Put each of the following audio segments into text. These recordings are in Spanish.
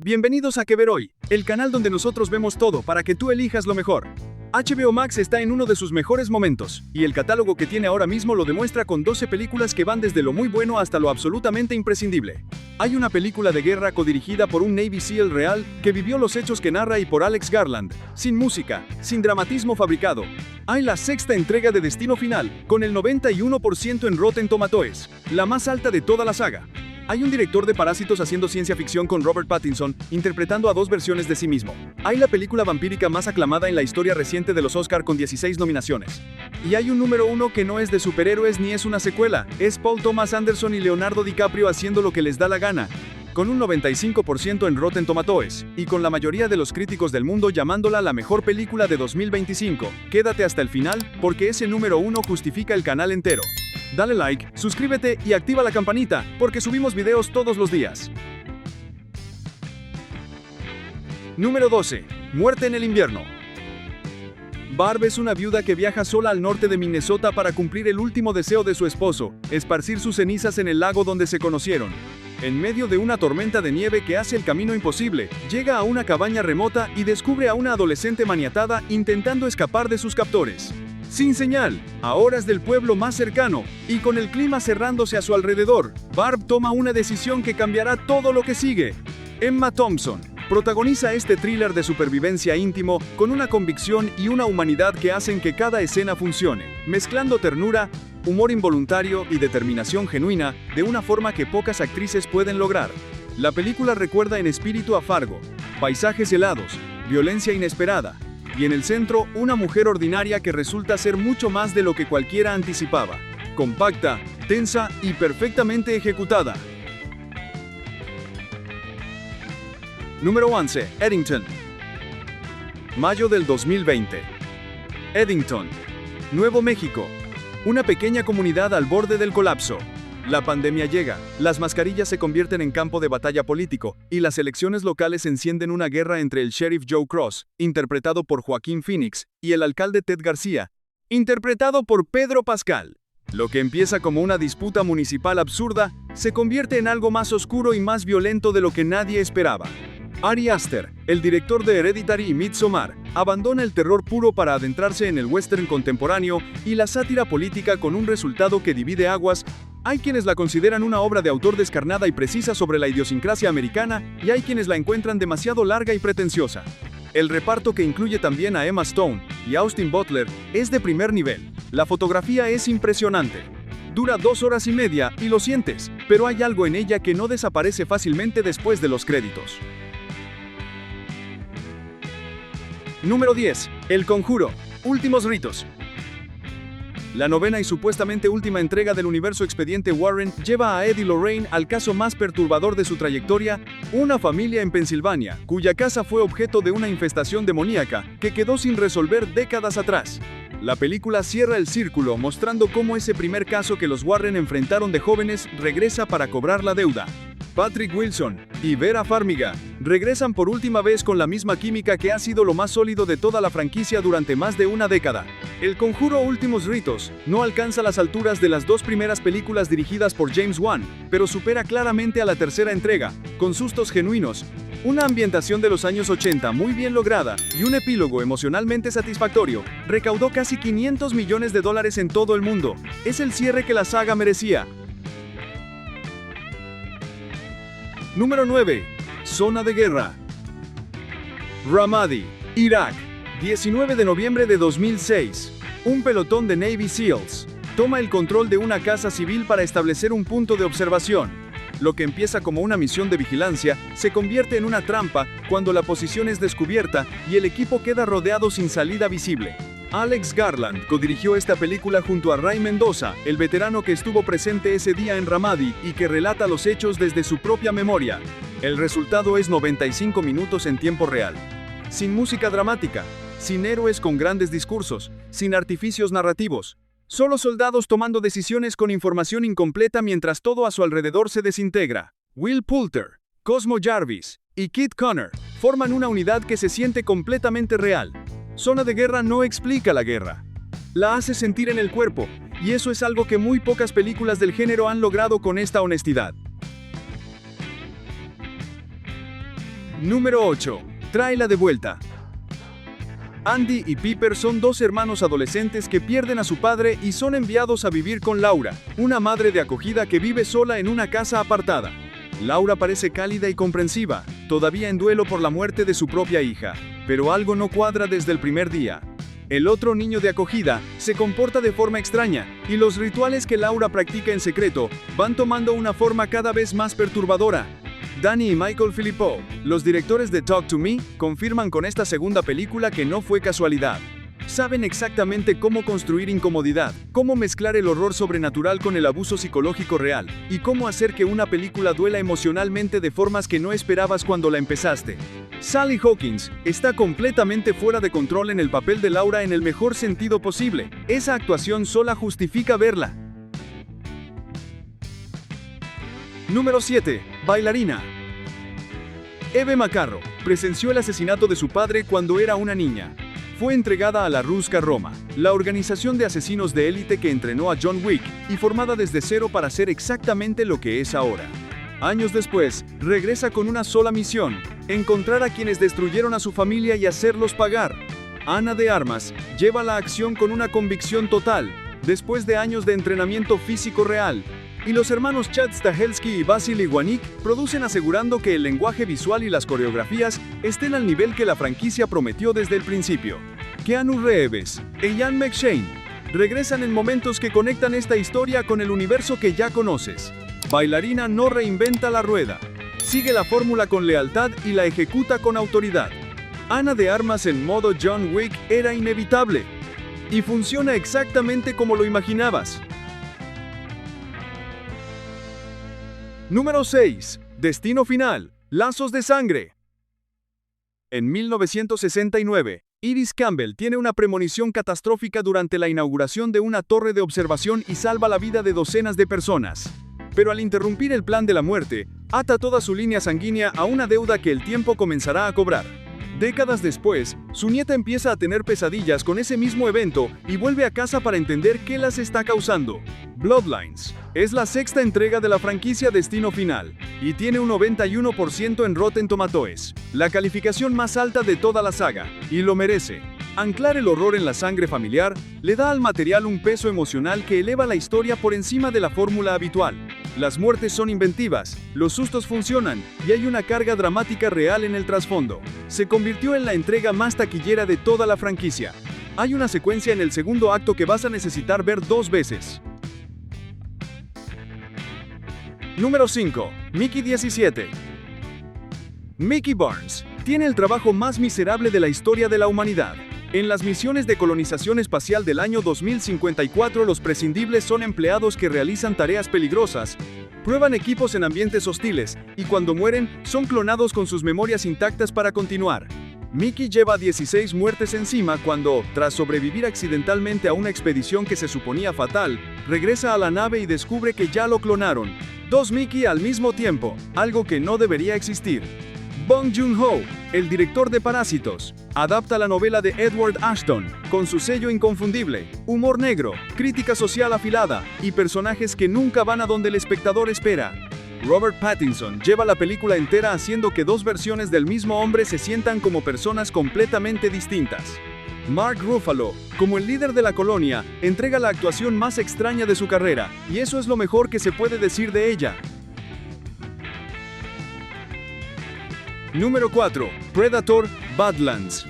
Bienvenidos a Que Ver Hoy, el canal donde nosotros vemos todo para que tú elijas lo mejor. HBO Max está en uno de sus mejores momentos, y el catálogo que tiene ahora mismo lo demuestra con 12 películas que van desde lo muy bueno hasta lo absolutamente imprescindible. Hay una película de guerra codirigida por un Navy SEAL real que vivió los hechos que narra y por Alex Garland, sin música, sin dramatismo fabricado. Hay la sexta entrega de Destino Final, con el 91% en Rotten Tomatoes, la más alta de toda la saga. Hay un director de Parásitos haciendo ciencia ficción con Robert Pattinson, interpretando a dos versiones de sí mismo. Hay la película vampírica más aclamada en la historia reciente de los Oscar con 16 nominaciones. Y hay un número 1 que no es de superhéroes ni es una secuela, es Paul Thomas Anderson y Leonardo DiCaprio haciendo lo que les da la gana. Con un 95% en Rotten Tomatoes, y con la mayoría de los críticos del mundo llamándola la mejor película de 2025, quédate hasta el final, porque ese número 1 justifica el canal entero. Dale like, suscríbete y activa la campanita, porque subimos videos todos los días. Número 12. Muerte en el invierno. Barb es una viuda que viaja sola al norte de Minnesota para cumplir el último deseo de su esposo, esparcir sus cenizas en el lago donde se conocieron. En medio de una tormenta de nieve que hace el camino imposible, llega a una cabaña remota y descubre a una adolescente maniatada intentando escapar de sus captores. Sin señal, a horas del pueblo más cercano, y con el clima cerrándose a su alrededor, Barb toma una decisión que cambiará todo lo que sigue. Emma Thompson protagoniza este thriller de supervivencia íntimo con una convicción y una humanidad que hacen que cada escena funcione, mezclando ternura, humor involuntario y determinación genuina de una forma que pocas actrices pueden lograr. La película recuerda en espíritu a Fargo, paisajes helados, violencia inesperada, y en el centro, una mujer ordinaria que resulta ser mucho más de lo que cualquiera anticipaba. Compacta, tensa y perfectamente ejecutada. Número 11. Eddington. Mayo del 2020. Eddington, Nuevo México. Una pequeña comunidad al borde del colapso. La pandemia llega, las mascarillas se convierten en campo de batalla político, y las elecciones locales encienden una guerra entre el sheriff Joe Cross, interpretado por Joaquín Phoenix, y el alcalde Ted García, interpretado por Pedro Pascal. Lo que empieza como una disputa municipal absurda, se convierte en algo más oscuro y más violento de lo que nadie esperaba. Ari Aster, el director de Hereditary y Midsommar, abandona el terror puro para adentrarse en el western contemporáneo y la sátira política con un resultado que divide aguas. Hay quienes la consideran una obra de autor descarnada y precisa sobre la idiosincrasia americana, y hay quienes la encuentran demasiado larga y pretenciosa. El reparto, que incluye también a Emma Stone y Austin Butler, es de primer nivel. La fotografía es impresionante. Dura 2 horas y media y lo sientes, pero hay algo en ella que no desaparece fácilmente después de los créditos. Número 10. El Conjuro. Últimos ritos. La novena y supuestamente última entrega del universo Expediente Warren lleva a Ed y Lorraine al caso más perturbador de su trayectoria, una familia en Pensilvania, cuya casa fue objeto de una infestación demoníaca que quedó sin resolver décadas atrás. La película cierra el círculo mostrando cómo ese primer caso que los Warren enfrentaron de jóvenes regresa para cobrar la deuda. Patrick Wilson y Vera Farmiga regresan por última vez con la misma química que ha sido lo más sólido de toda la franquicia durante más de una década. El Conjuro Últimos Ritos no alcanza las alturas de las 2 primeras películas dirigidas por James Wan, pero supera claramente a la tercera entrega, con sustos genuinos, una ambientación de los años 80 muy bien lograda y un epílogo emocionalmente satisfactorio. Recaudó casi $500 millones en todo el mundo. Es el cierre que la saga merecía. Número 9. Zona de guerra. Ramadi, Irak, 19 de noviembre de 2006. Un pelotón de Navy SEALs toma el control de una casa civil para establecer un punto de observación. Lo que empieza como una misión de vigilancia se convierte en una trampa cuando la posición es descubierta y el equipo queda rodeado sin salida visible. Alex Garland codirigió esta película junto a Ray Mendoza, el veterano que estuvo presente ese día en Ramadi y que relata los hechos desde su propia memoria. El resultado es 95 minutos en tiempo real. Sin música dramática, sin héroes con grandes discursos, sin artificios narrativos. Solo soldados tomando decisiones con información incompleta mientras todo a su alrededor se desintegra. Will Poulter, Cosmo Jarvis y Kit Connor forman una unidad que se siente completamente real. Zona de guerra no explica la guerra. La hace sentir en el cuerpo, y eso es algo que muy pocas películas del género han logrado con esta honestidad. Número 8. Tráela de vuelta. Andy y Piper son dos hermanos adolescentes que pierden a su padre y son enviados a vivir con Laura, una madre de acogida que vive sola en una casa apartada. Laura parece cálida y comprensiva, todavía en duelo por la muerte de su propia hija, pero algo no cuadra desde el primer día. El otro niño de acogida se comporta de forma extraña, y los rituales que Laura practica en secreto van tomando una forma cada vez más perturbadora. Danny y Michael Philippou, los directores de Talk to Me, confirman con esta segunda película que no fue casualidad. Saben exactamente cómo construir incomodidad, cómo mezclar el horror sobrenatural con el abuso psicológico real, y cómo hacer que una película duela emocionalmente de formas que no esperabas cuando la empezaste. Sally Hawkins está completamente fuera de control en el papel de Laura en el mejor sentido posible. Esa actuación sola justifica verla. Número 7. Bailarina. Eve McCarro presenció el asesinato de su padre cuando era una niña. Fue entregada a la Ruska Roma, la organización de asesinos de élite que entrenó a John Wick y formada desde cero para ser exactamente lo que es ahora. Años después, regresa con una sola misión: encontrar a quienes destruyeron a su familia y hacerlos pagar. Ana de Armas lleva la acción con una convicción total, después de años de entrenamiento físico real. Y los hermanos Chad Stahelski y Basil Iwanik producen asegurando que el lenguaje visual y las coreografías estén al nivel que la franquicia prometió desde el principio. Keanu Reeves e Ian McShane regresan en momentos que conectan esta historia con el universo que ya conoces. Bailarina no reinventa la rueda. Sigue la fórmula con lealtad y la ejecuta con autoridad. Ana de Armas en modo John Wick era inevitable. Y funciona exactamente como lo imaginabas. Número 6. Destino Final. Lazos de Sangre. En 1969, Iris Campbell tiene una premonición catastrófica durante la inauguración de una torre de observación y salva la vida de docenas de personas. Pero al interrumpir el plan de la muerte, ata toda su línea sanguínea a una deuda que el tiempo comenzará a cobrar. Décadas después, su nieta empieza a tener pesadillas con ese mismo evento y vuelve a casa para entender qué las está causando. Bloodlines es la sexta entrega de la franquicia Destino Final, y tiene un 91% en Rotten Tomatoes, la calificación más alta de toda la saga, y lo merece. Anclar el horror en la sangre familiar le da al material un peso emocional que eleva la historia por encima de la fórmula habitual. Las muertes son inventivas, los sustos funcionan, y hay una carga dramática real en el trasfondo. Se convirtió en la entrega más taquillera de toda la franquicia. Hay una secuencia en el segundo acto que vas a necesitar ver 2 veces. Número 5. Mickey 17. Mickey Barnes tiene el trabajo más miserable de la historia de la humanidad. En las misiones de colonización espacial del año 2054, los prescindibles son empleados que realizan tareas peligrosas, prueban equipos en ambientes hostiles, y cuando mueren, son clonados con sus memorias intactas para continuar. Mickey lleva 16 muertes encima cuando, tras sobrevivir accidentalmente a una expedición que se suponía fatal, regresa a la nave y descubre que ya lo clonaron. 2 Mickey al mismo tiempo, algo que no debería existir. Bong Joon-ho, el director de Parásitos, adapta la novela de Edward Ashton, con su sello inconfundible, humor negro, crítica social afilada, y personajes que nunca van a donde el espectador espera. Robert Pattinson lleva la película entera haciendo que 2 versiones del mismo hombre se sientan como personas completamente distintas. Mark Ruffalo, como el líder de la colonia, entrega la actuación más extraña de su carrera, y eso es lo mejor que se puede decir de ella. Número 4. Predator: Badlands.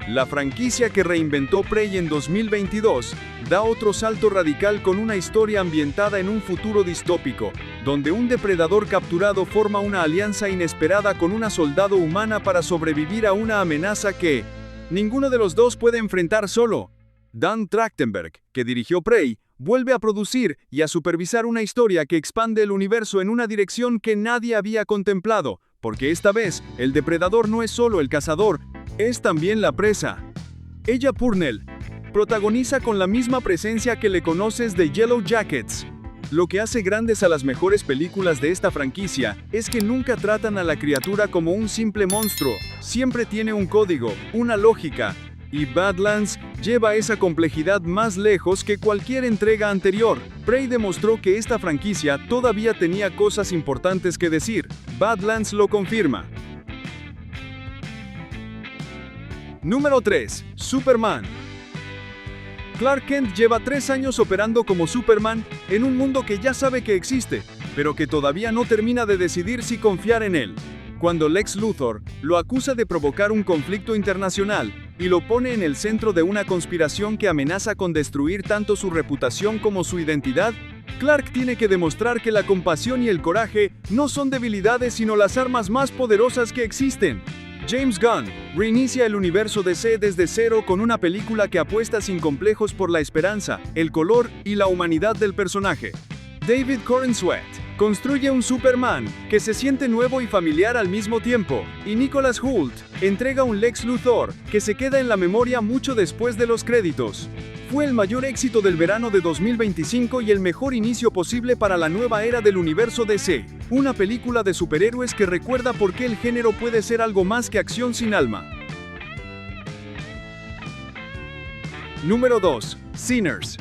La franquicia que reinventó Prey en 2022 da otro salto radical con una historia ambientada en un futuro distópico, donde un depredador capturado forma una alianza inesperada con una soldado humana para sobrevivir a una amenaza que ninguno de los dos puede enfrentar solo. Dan Trachtenberg, que dirigió Prey, vuelve a producir y a supervisar una historia que expande el universo en una dirección que nadie había contemplado, porque esta vez, el depredador no es solo el cazador, es también la presa. Ella Purnell protagoniza con la misma presencia que le conoces de Yellow Jackets. Lo que hace grandes a las mejores películas de esta franquicia es que nunca tratan a la criatura como un simple monstruo, siempre tiene un código, una lógica, y Badlands lleva esa complejidad más lejos que cualquier entrega anterior. Prey demostró que esta franquicia todavía tenía cosas importantes que decir. Badlands lo confirma. Número 3. Superman. Clark Kent lleva 3 años operando como Superman en un mundo que ya sabe que existe, pero que todavía no termina de decidir si confiar en él. Cuando Lex Luthor lo acusa de provocar un conflicto internacional y lo pone en el centro de una conspiración que amenaza con destruir tanto su reputación como su identidad, Clark tiene que demostrar que la compasión y el coraje no son debilidades sino las armas más poderosas que existen. James Gunn reinicia el universo DC desde cero con una película que apuesta sin complejos por la esperanza, el color y la humanidad del personaje. David Corenswet construye un Superman que se siente nuevo y familiar al mismo tiempo, y Nicholas Hoult entrega un Lex Luthor que se queda en la memoria mucho después de los créditos. Fue el mayor éxito del verano de 2025 y el mejor inicio posible para la nueva era del universo DC, una película de superhéroes que recuerda por qué el género puede ser algo más que acción sin alma. Número 2. Sinners.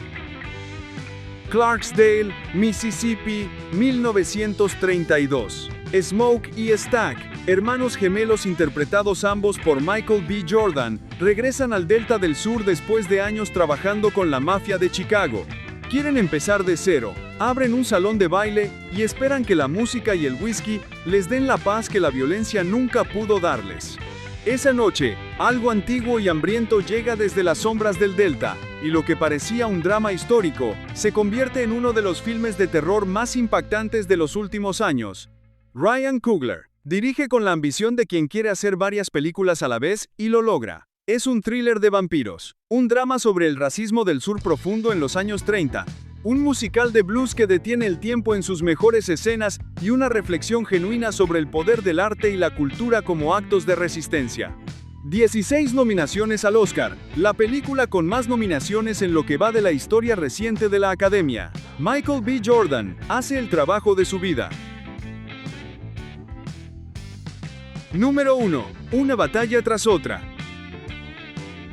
Clarksdale, Mississippi, 1932. Smoke y Stack, hermanos gemelos interpretados ambos por Michael B. Jordan, regresan al Delta del Sur después de años trabajando con la mafia de Chicago. Quieren empezar de cero, abren un salón de baile y esperan que la música y el whisky les den la paz que la violencia nunca pudo darles. Esa noche, algo antiguo y hambriento llega desde las sombras del Delta, y lo que parecía un drama histórico, se convierte en uno de los filmes de terror más impactantes de los últimos años. Ryan Coogler dirige con la ambición de quien quiere hacer varias películas a la vez y lo logra. Es un thriller de vampiros, un drama sobre el racismo del sur profundo en los años 30, un musical de blues que detiene el tiempo en sus mejores escenas y una reflexión genuina sobre el poder del arte y la cultura como actos de resistencia. 16 nominaciones al Oscar, la película con más nominaciones en lo que va de la historia reciente de la Academia. Michael B. Jordan hace el trabajo de su vida. Número 1. Una batalla tras otra.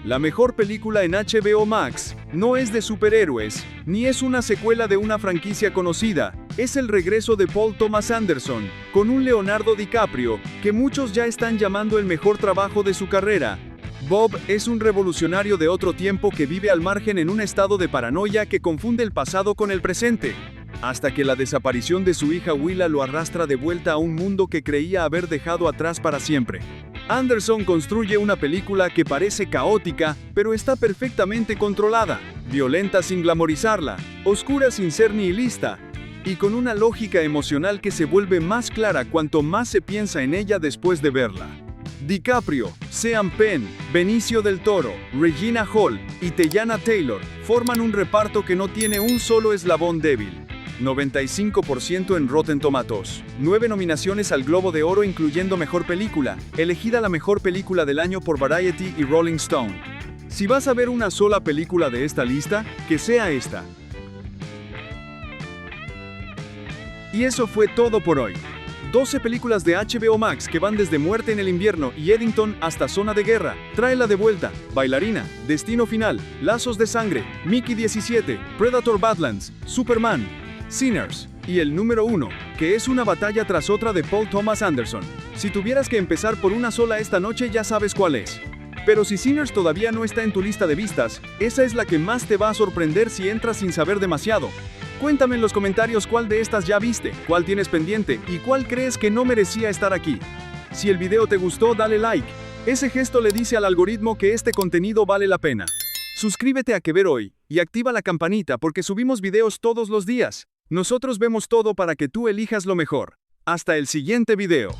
La mejor película en HBO Max no es de superhéroes, ni es una secuela de una franquicia conocida, es el regreso de Paul Thomas Anderson, con un Leonardo DiCaprio, que muchos ya están llamando el mejor trabajo de su carrera. Bob es un revolucionario de otro tiempo que vive al margen en un estado de paranoia que confunde el pasado con el presente, hasta que la desaparición de su hija Willa lo arrastra de vuelta a un mundo que creía haber dejado atrás para siempre. Anderson construye una película que parece caótica, pero está perfectamente controlada, violenta sin glamorizarla, oscura sin ser nihilista, y con una lógica emocional que se vuelve más clara cuanto más se piensa en ella después de verla. DiCaprio, Sean Penn, Benicio del Toro, Regina Hall y Teyana Taylor forman un reparto que no tiene un solo eslabón débil. 95% en Rotten Tomatoes. 9 nominaciones al Globo de Oro incluyendo Mejor Película, elegida la mejor película del año por Variety y Rolling Stone. Si vas a ver una sola película de esta lista, que sea esta. Y eso fue todo por hoy. 12 películas de HBO Max que van desde Muerte en el Invierno y Eddington hasta Zona de Guerra, Tráela de Vuelta, Bailarina, Destino Final, Lazos de Sangre, Mickey 17, Predator Badlands, Superman, Sinners, y el número 1, que es una batalla tras otra de Paul Thomas Anderson. Si tuvieras que empezar por una sola esta noche ya sabes cuál es. Pero si Sinners todavía no está en tu lista de vistas, esa es la que más te va a sorprender si entras sin saber demasiado. Cuéntame en los comentarios cuál de estas ya viste, cuál tienes pendiente y cuál crees que no merecía estar aquí. Si el video te gustó, dale like. Ese gesto le dice al algoritmo que este contenido vale la pena. Suscríbete a Que Ver Hoy y activa la campanita porque subimos videos todos los días. Nosotros vemos todo para que tú elijas lo mejor. Hasta el siguiente video.